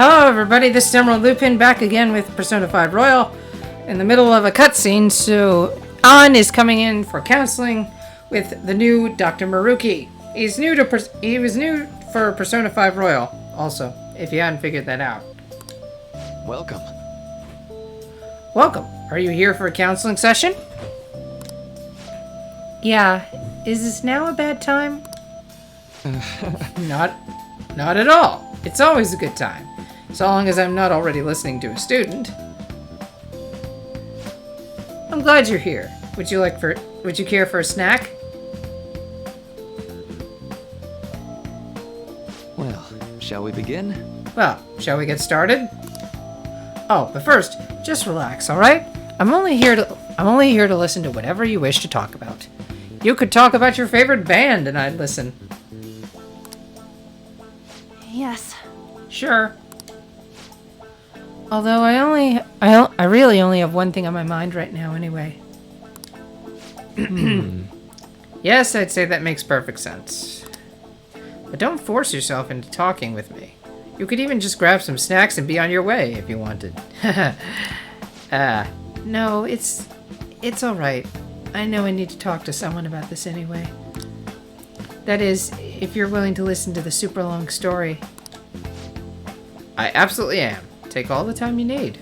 Hello everybody, this is Emerald Lupin back again with Persona 5 Royal in the middle of a cutscene. So An is coming in for counseling with the new Dr. Maruki. He was new for Persona 5 Royal also, if you hadn't figured that out. Welcome. Welcome. Are you here for a counseling session? Yeah. Is this now a bad time? Not at all. It's always a good time. So long as I'm not already listening to a student. I'm glad you're here. Would you care for a snack? Well, shall we begin? Well, shall we get started? Oh, but first, just relax, alright? I'm only here to listen to whatever you wish to talk about. You could talk about your favorite band and I'd listen. Yes. Sure. Although I really only have one thing on my mind right now anyway. Yes, I'd say that makes perfect sense. But don't force yourself into talking with me. You could even just grab some snacks and be on your way if you wanted. No, it's alright. I know I need to talk to someone about this anyway. That is, if you're willing to listen to the super long story. I absolutely am. Take all the time you need.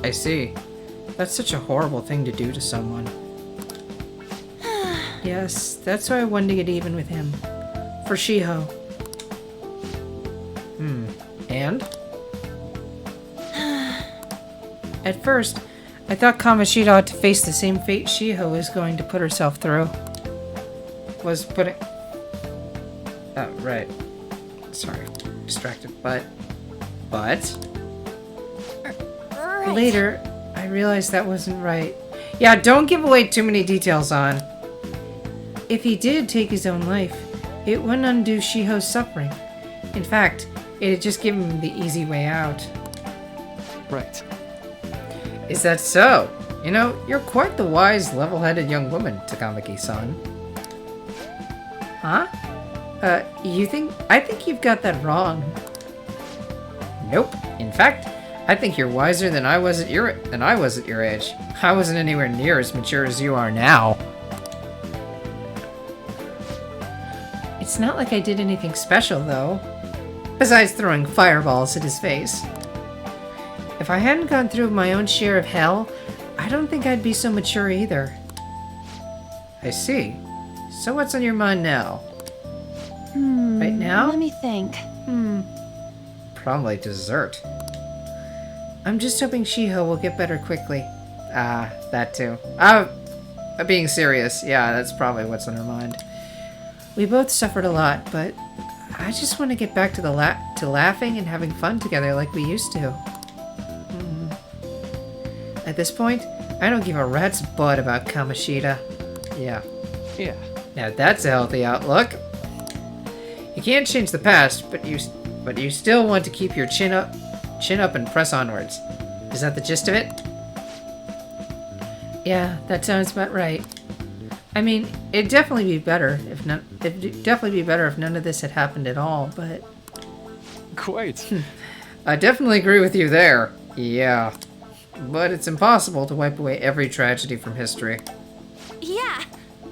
I see. That's such a horrible thing to do to someone. Yes, that's why I wanted to get even with him. For Shiho. And? At first, I thought Kamoshida ought to face the same fate Shiho is going to put herself through. Oh, right. Sorry. Distracted. But... Later, I realized that wasn't right. Yeah, don't give away too many details on. If he did take his own life, it wouldn't undo Shiho's suffering. In fact, it'd just give him the easy way out. Right. Is that so? You know, you're quite the wise, level-headed young woman, Takamaki-san. Huh? I think you've got that wrong. Nope. In fact, I think you're wiser than I was at your age. I wasn't anywhere near as mature as you are now. It's not like I did anything special, though. Besides throwing fireballs at his face. If I hadn't gone through my own share of hell, I don't think I'd be so mature either. I see. So what's on your mind now? Right now? Let me think. Probably dessert. I'm just hoping Shiho will get better quickly. That too. Being serious, yeah, that's probably what's on her mind. We both suffered a lot, but I just want to get back to laughing and having fun together like we used to. At this point, I don't give a rat's butt about Kamoshida. Yeah. Now that's a healthy outlook. You can't change the past, but you still want to keep your chin up and press onwards. Is that the gist of it? Yeah, that sounds about right. I mean, it'd definitely be better if none of this had happened at all, but... Quite. I definitely agree with you there. Yeah. But it's impossible to wipe away every tragedy from history. Yeah.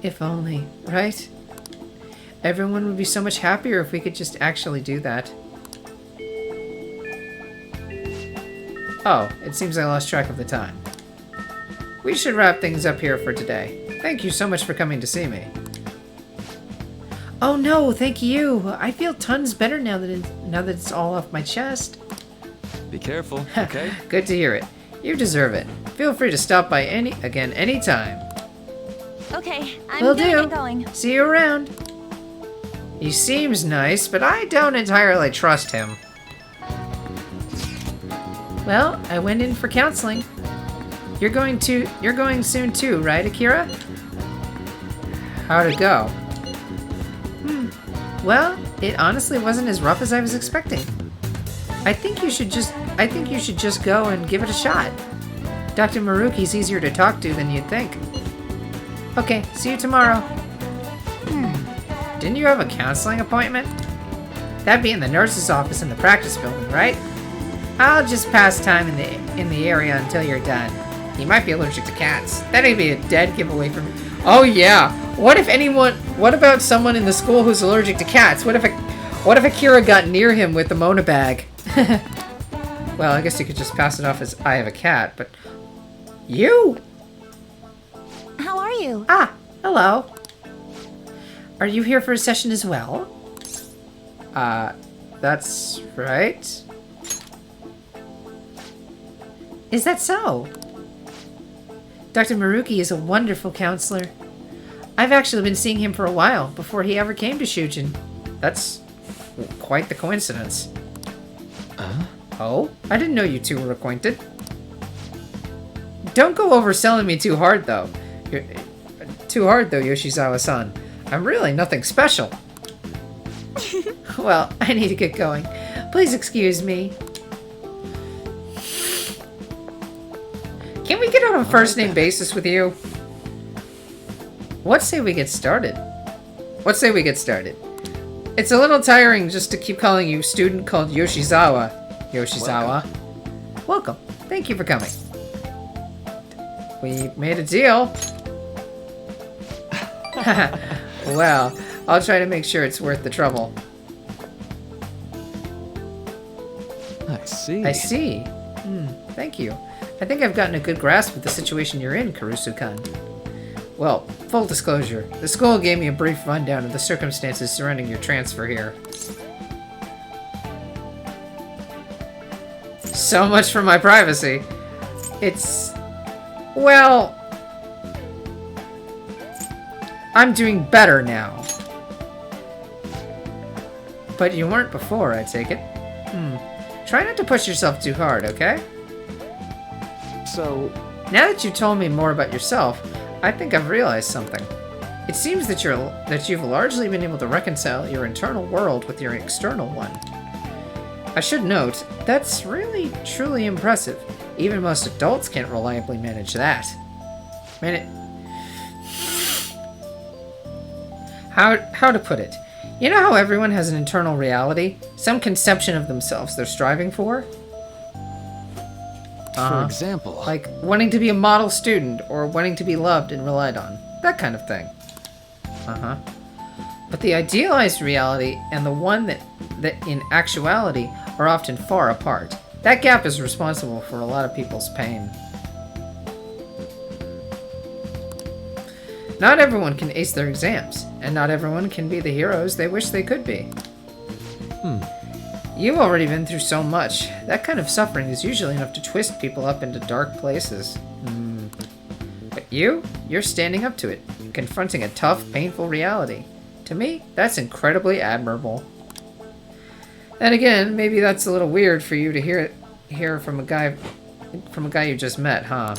If only, right? Everyone would be so much happier if we could just actually do that. Oh, it seems I lost track of the time. We should wrap things up here for today. Thank you so much for coming to see me. Oh no, thank you. I feel tons better now that it's all off my chest. Be careful, okay? Good to hear it. You deserve it. Feel free to stop by anytime. Okay, I'm Will gonna do. get going. See you around. He seems nice, but I don't entirely trust him. Well, I went in for counseling. You're going soon too, right, Akira? How'd it go? Well, it honestly wasn't as rough as I was expecting. I think you should just go and give it a shot. Dr. Maruki's easier to talk to than you'd think. Okay, see you tomorrow. Didn't you have a counseling appointment? That'd be in the nurse's office in the practice building, right? I'll just pass time in the area until you're done. You might be allergic to cats. That'd be a dead giveaway for me. Oh yeah. What about someone in the school who's allergic to cats? What if Akira got near him with the Mona bag? Well, I guess you could just pass it off as I have a cat, but you? How are you? Ah, hello. Are you here for a session as well? That's right. Is that so? Dr. Maruki is a wonderful counselor. I've actually been seeing him for a while, before he ever came to Shujin. That's quite the coincidence. Oh? I didn't know you two were acquainted. Don't go overselling me too hard, though. Yoshizawa-san. I'm really nothing special. Well, I need to get going. Please excuse me. Can we get on a first-name basis with you? What say we get started? It's a little tiring just to keep calling you student called Yoshizawa. Welcome. Thank you for coming. We made a deal. Well, I'll try to make sure it's worth the trouble. I see. I see. Thank you. I think I've gotten a good grasp of the situation you're in, Kurusu-kun. Well, full disclosure, the school gave me a brief rundown of the circumstances surrounding your transfer here. So much for my privacy. Well, I'm doing better now. But you weren't before, I take it. Try not to push yourself too hard, okay? So, Now that you told me more about yourself, I think I've realized something. It seems that you've largely been able to reconcile your internal world with your external one. I should note, that's really, truly impressive. Even most adults can't reliably manage that. How to put it? You know how everyone has an internal reality? Some conception of themselves they're striving for? for example... Like wanting to be a model student, or wanting to be loved and relied on. That kind of thing. But the idealized reality and the one that in actuality are often far apart. That gap is responsible for a lot of people's pain. Not everyone can ace their exams, and not everyone can be the heroes they wish they could be. You've already been through so much. That kind of suffering is usually enough to twist people up into dark places. But you're standing up to it, confronting a tough, painful reality. To me, that's incredibly admirable. And again, maybe that's a little weird for you to hear from a guy you just met, huh?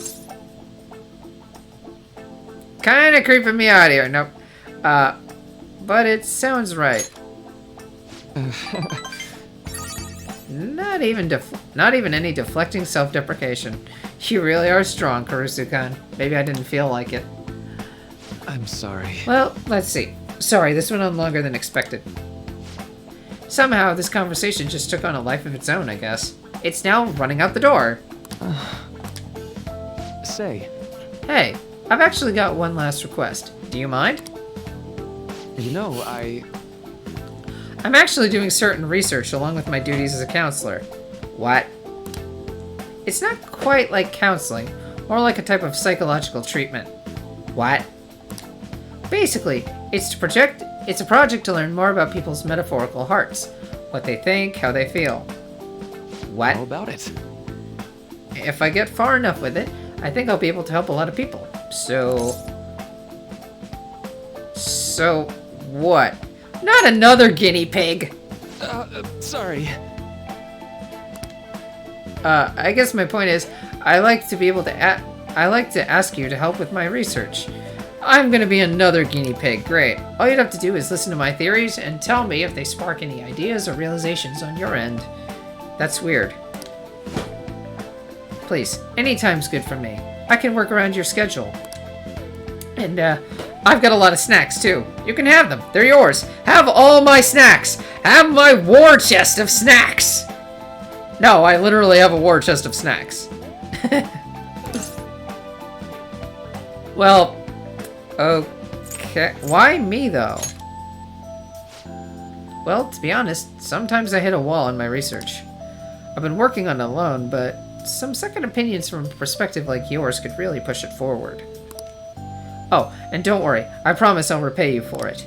Kinda creeping me out here. Nope. But it sounds right. Not even any deflecting self-deprecation. You really are strong, Kurusu-kun. Maybe I didn't feel like it. I'm sorry. Well, let's see. Sorry, this went on longer than expected. Somehow, this conversation just took on a life of its own, I guess. It's now running out the door. Say. Hey, I've actually got one last request. Do you mind? You know, I'm actually doing certain research along with my duties as a counselor. What? It's not quite like counseling, more like a type of psychological treatment. What? Basically, it's a project to learn more about people's metaphorical hearts. What they think, how they feel. What? how about it? If I get far enough with it, I think I'll be able to help a lot of people. So what? Not another guinea pig! Sorry. I guess my point is, I like to ask you to help with my research. I'm gonna be another guinea pig, great. All you'd have to do is listen to my theories and tell me if they spark any ideas or realizations on your end. That's weird. Please, anytime's good for me. I can work around your schedule. And, I've got a lot of snacks, too. You can have them. They're yours. Have all my snacks. Have my war chest of snacks. No, I literally have a war chest of snacks. Well, okay. Why me, though? Well, to be honest, sometimes I hit a wall in my research. I've been working on it alone, but some second opinions from a perspective like yours could really push it forward. Oh, and don't worry, I promise I'll repay you for it.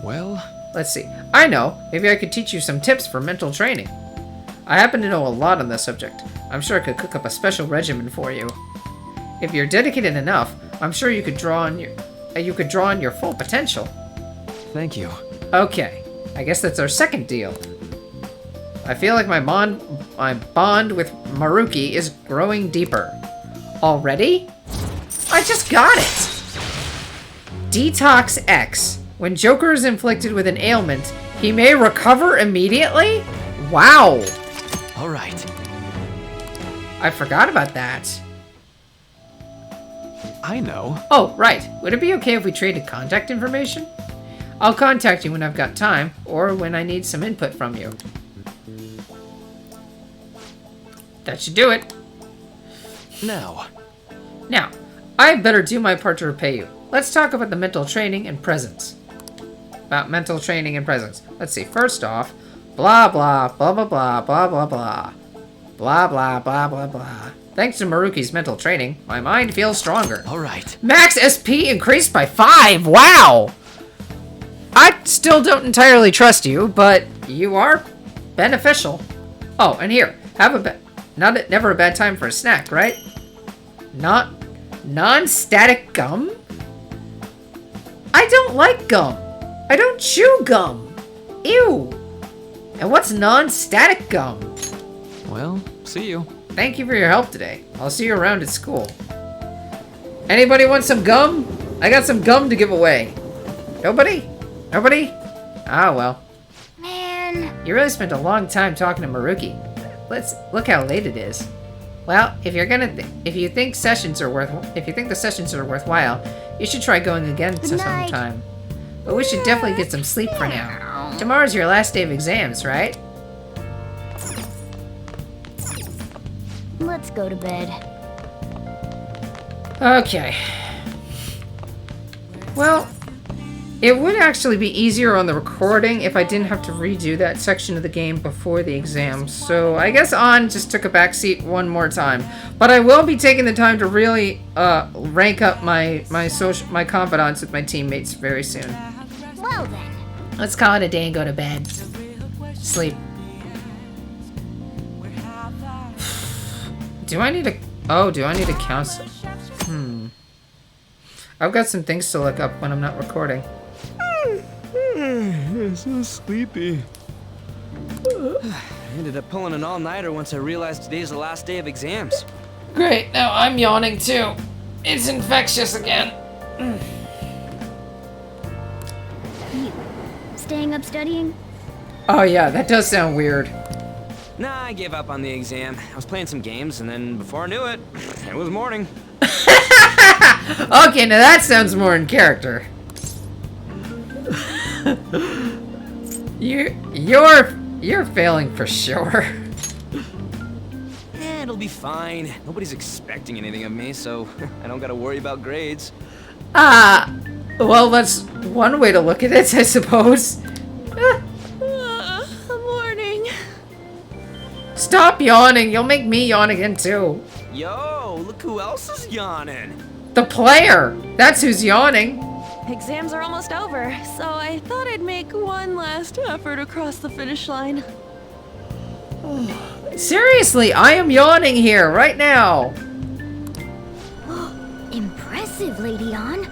Well, Let's see. I know, maybe I could teach you some tips for mental training. I happen to know a lot on this subject. I'm sure I could cook up a special regimen for you. If you're dedicated enough, I'm sure you could draw on your full potential. thank you. Okay, I guess that's our second deal. I feel like my bond with Maruki is growing deeper. Already? I just got it! Detox X. When Joker is inflicted with an ailment, he may recover immediately? Wow! Alright. I forgot about that. I know. Oh, right. Would it be okay if we traded contact information? I'll contact you when I've got time, or when I need some input from you. That should do it. Now. Now, I better do my part to repay you. Let's talk about the mental training and presence. About mental training and presence. Let's see. First off, blah blah blah blah blah blah blah blah. Blah blah blah blah blah. Thanks to Maruki's mental training, my mind feels stronger. Alright. Max SP increased by 5! Wow! I still don't entirely trust you, but you are beneficial. Oh, and here, have a never a bad time for a snack, right? Not non-static gum? I don't like gum. I don't chew gum. Ew. And what's non-static gum? Well, see you. Thank you for your help today. I'll see you around at school. Anybody want some gum? I got some gum to give away. Nobody? Nobody? Ah, well. Man. You really spent a long time talking to Maruki. Let's look how late it is. Well, if you think the sessions are worthwhile, you should try going again Good night. sometime. But we should definitely get some sleep for now. Tomorrow's your last day of exams, right? Let's go to bed. Okay. Well, it would actually be easier on the recording if I didn't have to redo that section of the game before the exam. So I guess On just took a backseat one more time. But I will be taking the time to really rank up my confidence with my teammates very soon. Well then. Let's call it a day and go to bed. Sleep. Do I need to counsel? I've got some things to look up when I'm not recording. I'm so sleepy. I ended up pulling an all-nighter once I realized today's the last day of exams. Great, now I'm yawning too. It's infectious again. You staying up studying? Oh yeah, that does sound weird. Nah, I gave up on the exam. I was playing some games, and then before I knew it, it was morning. Okay, now that sounds more in character. You're failing for sure. It'll be fine. Nobody's expecting anything of me, so I don't gotta worry about grades. Well, that's one way to look at it, I suppose. Morning. Stop yawning, you'll make me yawn again too. Yo, look who else is yawning. The player! That's who's yawning. Exams are almost over, so I thought I'd make one last effort across the finish line. Seriously, I am yawning here, right now. Impressive, Lady On.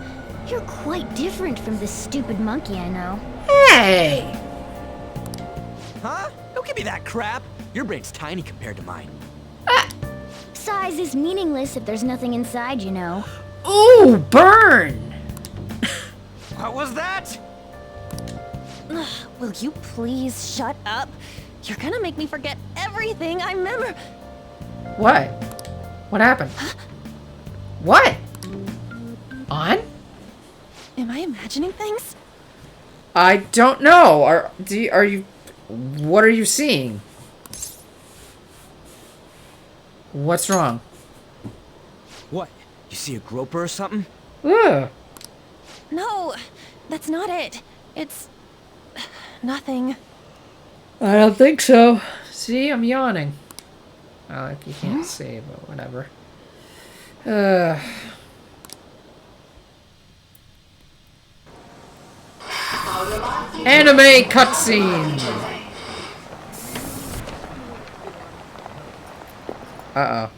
You're quite different from this stupid monkey I know. Hey! Huh? Don't give me that crap. Your brain's tiny compared to mine. Size is meaningless if there's nothing inside, you know. Ooh, burn! What was that? Will you please shut up? You're gonna make me forget everything I remember. What? What happened? What? On? Am I imagining things? I don't know. Are you... What are you seeing? What's wrong? What? You see a groper or something? Ugh. No, that's not it. It's... nothing. I don't think so. See, I'm yawning. Oh, like you can't see, but whatever. Anime cutscene. Uh-oh.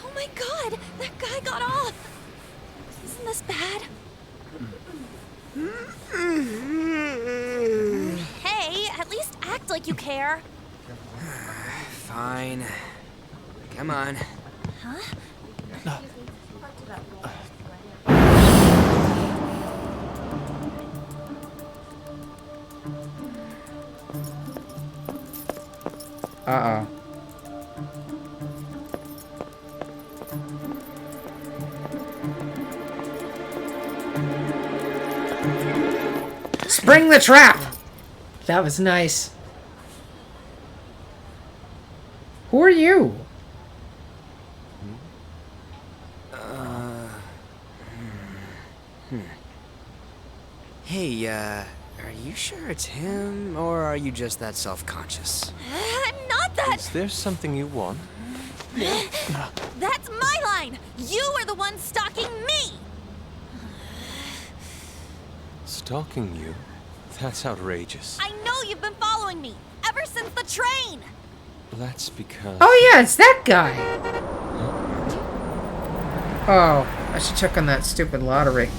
Oh my god, that guy got off. Isn't this bad? Hey, at least act like you care. Fine. Come on. Uh-oh. Spring the trap! That was nice. Who are you? Hey, are you sure it's him, or are you just that self-conscious? I'm not that. Is there something you want? That's my line. You are the one stalking me. Stalking you? That's outrageous. I know you've been following me ever since the train. That's because... Oh yeah, it's that guy. Oh, I should check on that stupid lottery.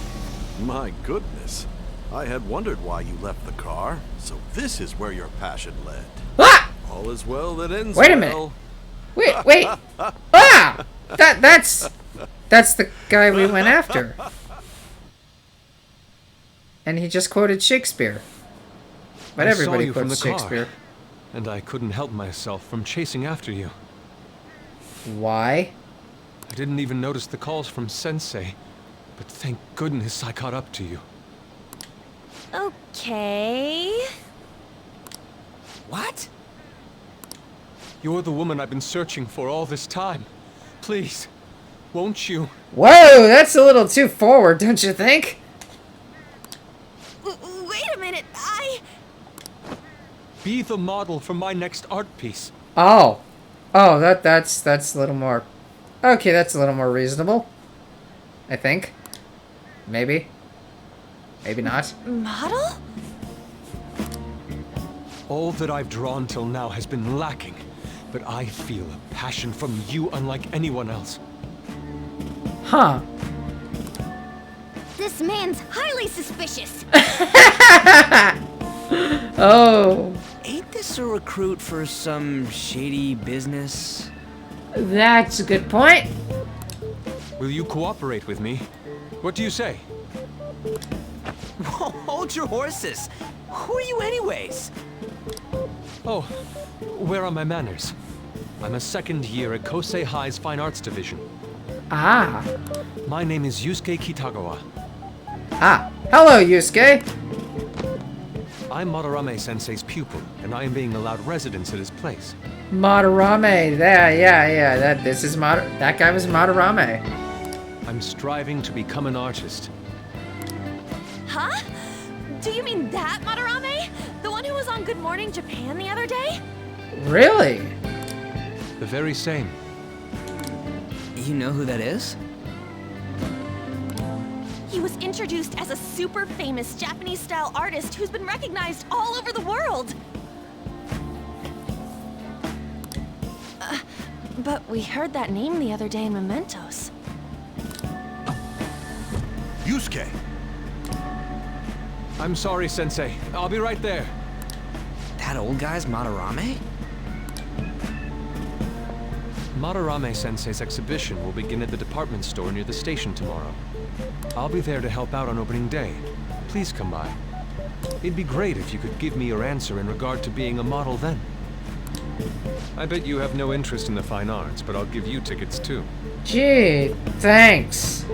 My goodness. I had wondered why you left the car, so this is where your passion led. Ah! All is well that ends Wait a well. minute. Wait. Ah! That's the guy we went after. And he just quoted Shakespeare. But I everybody saw you from quotes the car, Shakespeare. and I couldn't help myself from chasing after you. Why? I didn't even notice the calls from Sensei, but thank goodness I caught up to you. Okay. What? You're the woman I've been searching for all this time. Please, won't you? Whoa, that's a little too forward, don't you think? Wait a minute. Be the model for my next art piece. Oh, that's a little more. Okay, that's a little more reasonable. I think. Maybe. Maybe not. Model? All that I've drawn till now has been lacking, but I feel a passion from you unlike anyone else. Huh. This man's highly suspicious. Oh, Ain't this a recruit for some shady business? that's a good point. Will you cooperate with me? What do you say? Hold your horses. Who are you anyways? Oh, where are my manners? I'm a second year at Kosei High's Fine Arts Division. Ah. My name is Yusuke Kitagawa. Ah. Hello, Yusuke. I'm Madarame Sensei's pupil, and I am being allowed residence at his place. Madarame. Yeah. That guy was Madarame. I'm striving to become an artist. Huh? Do you mean that Madarame? The one who was on Good Morning Japan the other day? Really? The very same. You know who that is? He was introduced as a super famous Japanese-style artist who's been recognized all over the world. But we heard that name the other day in Mementos. Yusuke! I'm sorry, Sensei. I'll be right there. That old guy's Madarame? Madarame Sensei's exhibition will begin at the department store near the station tomorrow. I'll be there to help out on opening day. Please come by. It'd be great if you could give me your answer in regard to being a model then. I bet you have no interest in the fine arts, but I'll give you tickets too. Gee, thanks.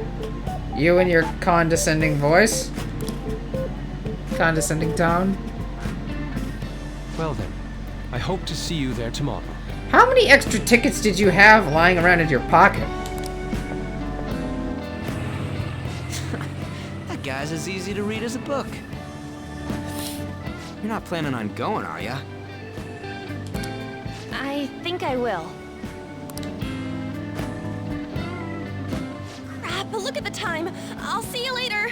You and your condescending voice. Condescending tone. Well then, I hope to see you there tomorrow. How many extra tickets did you have lying around in your pocket? That guy's as easy to read as a book. You're not planning on going, are ya? I think I will. Crap, look at the time. I'll see you later.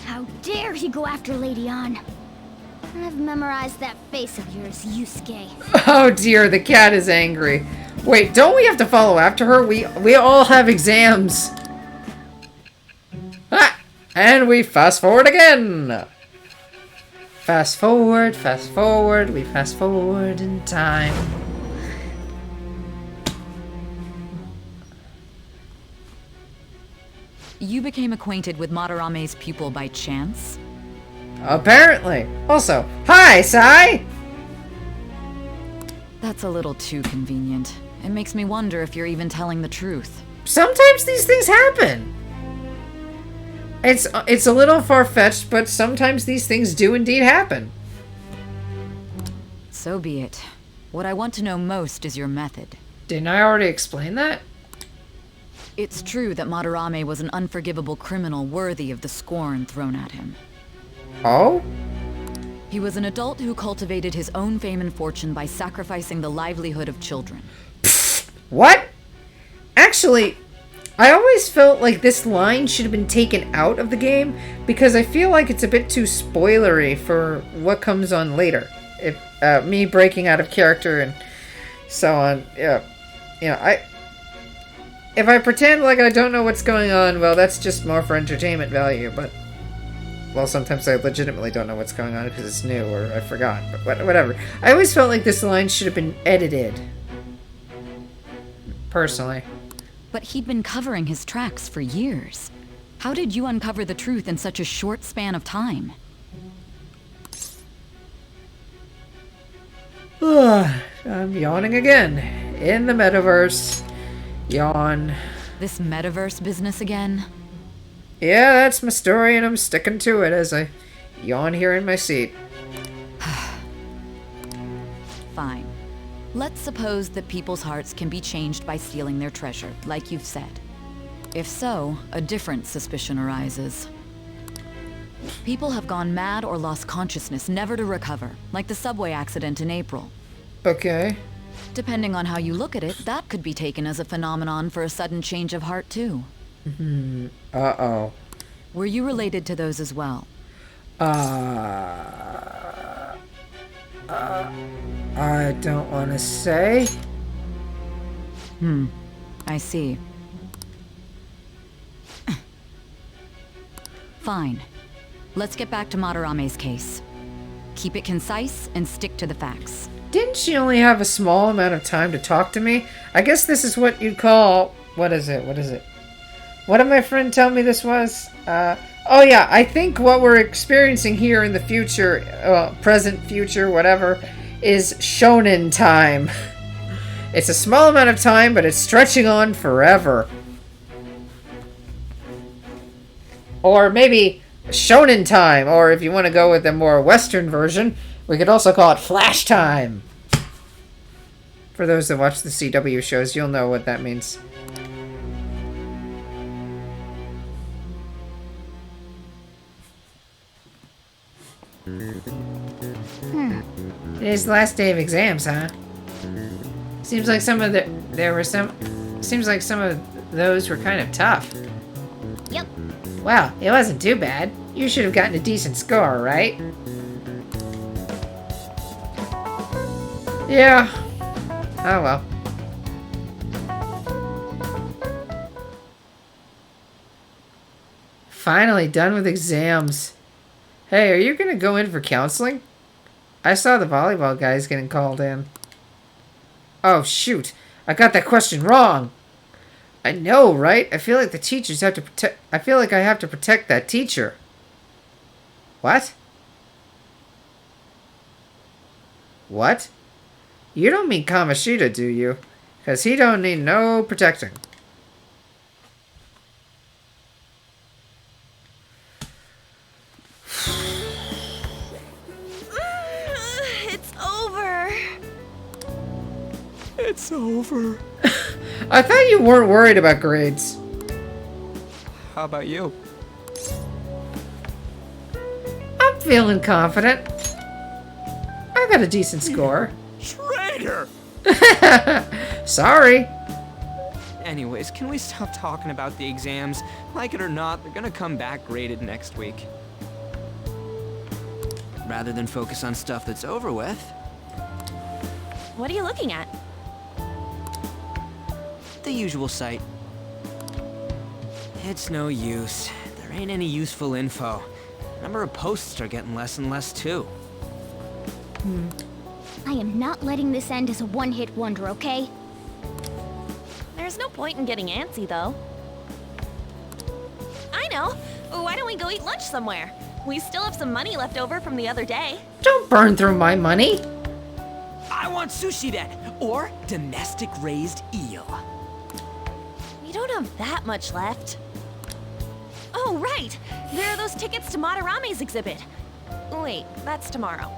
How dare he go after Lady Ann? I've memorized that face of yours, Yusuke. Oh dear, the cat is angry. Wait, don't we have to follow after her? We all have exams. Ah, and we fast forward again. Fast forward, we fast forward in time. You became acquainted with Madarame's pupil by chance? Apparently. Also, hi, Sai! That's a little too convenient. It makes me wonder if you're even telling the truth. Sometimes these things happen. It's a little far-fetched, but sometimes these things do indeed happen. So be it. What I want to know most is your method. Didn't I already explain that? It's true that Madarame was an unforgivable criminal worthy of the scorn thrown at him. Oh? He was an adult who cultivated his own fame and fortune by sacrificing the livelihood of children. What? Actually, I always felt like this line should have been taken out of the game because I feel like it's a bit too spoilery for what comes on later. If me breaking out of character and so on, yeah, you know, if I pretend like I don't know what's going on, well, that's just more for entertainment value. But well, sometimes I legitimately don't know what's going on because it's new or I forgot. But whatever. I always felt like this line should have been edited. Personally. But he'd been covering his tracks for years. How did you uncover the truth in such a short span of time? I'm yawning again. In the metaverse. Yawn. This metaverse business again? Yeah, that's my story and I'm sticking to it as I yawn here in my seat. Fine. Let's suppose that people's hearts can be changed by stealing their treasure, like you've said. If so, a different suspicion arises. People have gone mad or lost consciousness, never to recover, like the subway accident in April. Okay. Depending on how you look at it, that could be taken as a phenomenon for a sudden change of heart, too. Uh-oh. Were you related to those as well? I don't want to say. I see. Fine. Let's get back to Madarame's case. Keep it concise and stick to the facts. Didn't she only have a small amount of time to talk to me? I guess this is what you'd call... What is it? What did my friend tell me this was? Oh yeah, I think what we're experiencing here in the future, present, future, whatever, is shonen time. It's a small amount of time, but it's stretching on forever. Or maybe shonen time, or if you want to go with a more Western version, we could also call it flash time. For those that watch the CW shows, you'll know what that means. It is the last day of exams, huh? Seems like some of those were kind of tough. Yep. Well, it wasn't too bad. You should have gotten a decent score, right? Yeah. Oh well. Finally done with exams. Hey, are you gonna go in for counseling? I saw the volleyball guys getting called in. Oh shoot, I got that question wrong. I know, right? I feel like the teachers have to protect... I feel like I have to protect that teacher. What? What? You don't mean Kamoshida, do you? Because he don't need no protecting. It's over. I thought you weren't worried about grades. How about you? I'm feeling confident. I got a decent score. Traitor! Sorry. Anyways, can we stop talking about the exams? Like it or not, they're gonna come back graded next week. Rather than focus on stuff that's over with. What are you looking at? The usual site. It's no use. There ain't any useful info. Number of posts are getting less and less too. I am not letting this end as a one-hit wonder, okay? There's no point in getting antsy, though. I know. Why don't we go eat lunch somewhere? We still have some money left over from the other day. Don't burn through my money. I want sushi then, or domestic raised eel. We don't have that much left. Oh, right! There are those tickets to Madarame's exhibit. Wait, that's tomorrow.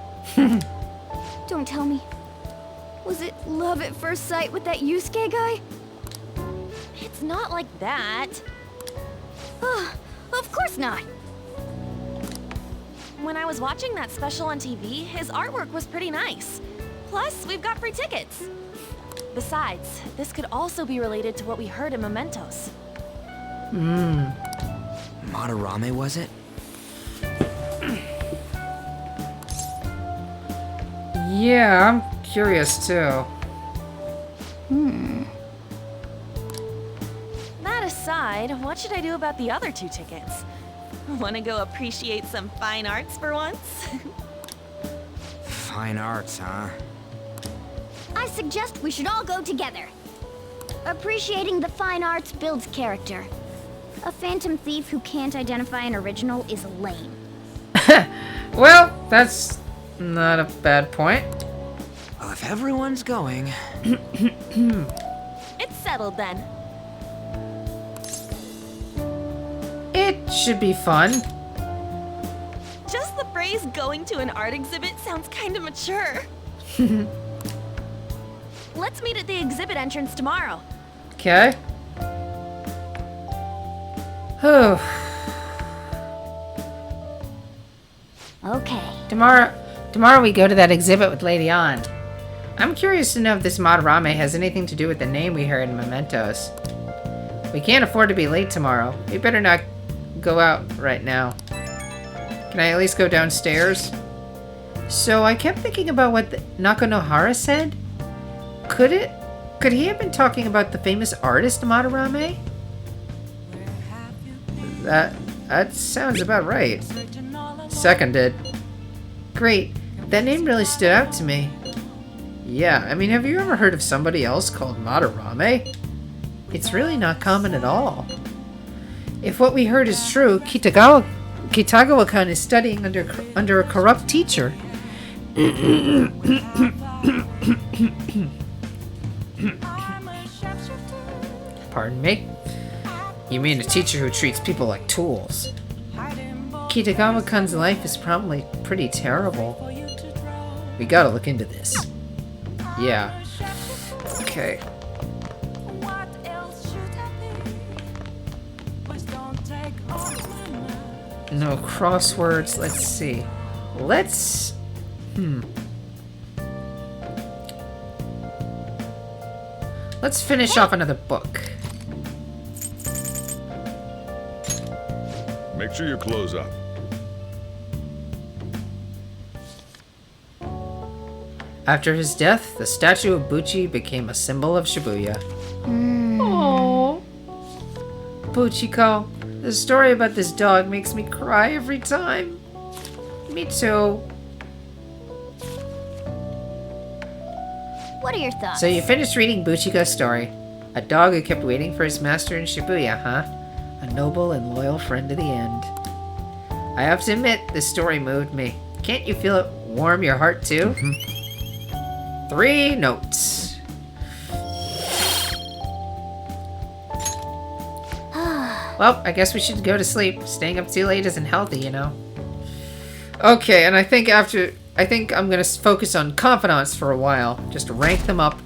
Don't tell me. Was it love at first sight with that Yusuke guy? It's not like that. Of course not. When I was watching that special on TV, his artwork was pretty nice. Plus, we've got free tickets. Besides, this could also be related to what we heard in Mementos. Madarame, was it? Yeah, I'm curious too. That aside, what should I do about the other 2 tickets? Want to go appreciate some fine arts for once? Fine arts, huh? I suggest we should all go together. Appreciating the fine arts builds character. A phantom thief who can't identify an original is lame. Well, that's not a bad point. Well, if everyone's going... It's settled then. It should be fun. Just the phrase going to an art exhibit sounds kind of mature. Let's meet at the exhibit entrance tomorrow. Okay. Oh. Okay. Tomorrow we go to that exhibit with Lady Ann. I'm curious to know if this Madarame has anything to do with the name we heard in Mementos. We can't afford to be late tomorrow. We better not go out right now. Can I at least go downstairs? So I kept thinking about what Nakanohara said. Could he have been talking about the famous artist Madarame? That sounds about right. Seconded. Great. That name really stood out to me. Yeah, I mean, have you ever heard of somebody else called Madarame? It's really not common at all. If what we heard is true, Kitagawa-kan is studying under a corrupt teacher. Pardon me? You mean a teacher who treats people like tools? Kitagawa-kan's life is probably pretty terrible. We gotta look into this. Yeah. Okay. No crosswords. Let's see. Let's... Let's finish off another book. Make sure you close up. After his death, the statue of Buchi became a symbol of Shibuya. Aww. Buchiko, the story about this dog makes me cry every time. Me too. What are your thoughts? So you finished reading Buchiko's story. A dog who kept waiting for his master in Shibuya, huh? A noble and loyal friend to the end. I have to admit, this story moved me. Can't you feel it warm your heart too? 3 notes. Well, I guess we should go to sleep. Staying up too late isn't healthy, you know. Okay, and I think I'm gonna focus on confidants for a while. Just rank them up.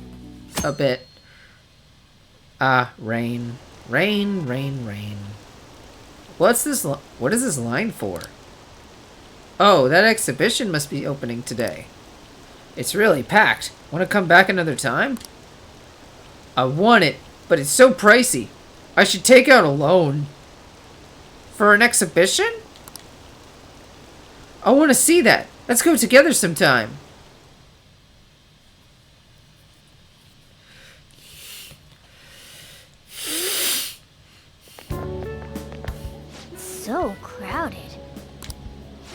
a bit. Rain. Rain, rain, rain. What's this? What is this line for? Oh, that exhibition must be opening today. It's really packed. Want to come back another time? I want it, but it's so pricey. I should take out a loan. For an exhibition? I want to see that. Let's go together sometime. So crowded.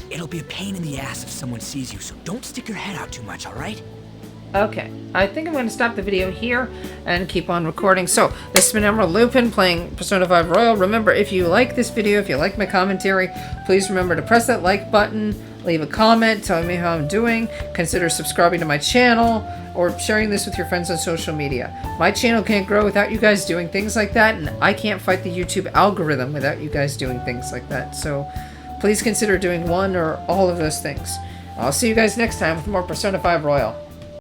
It'll be a pain in the ass if someone sees you, so don't stick your head out too much, alright? Okay, I think I'm going to stop the video here and keep on recording. So, this has been Emerald Lupin playing Persona 5 Royal. Remember, if you like this video, if you like my commentary, please remember to press that like button, leave a comment telling me how I'm doing, consider subscribing to my channel, or sharing this with your friends on social media. My channel can't grow without you guys doing things like that, and I can't fight the YouTube algorithm without you guys doing things like that. So, please consider doing one or all of those things. I'll see you guys next time with more Persona 5 Royal.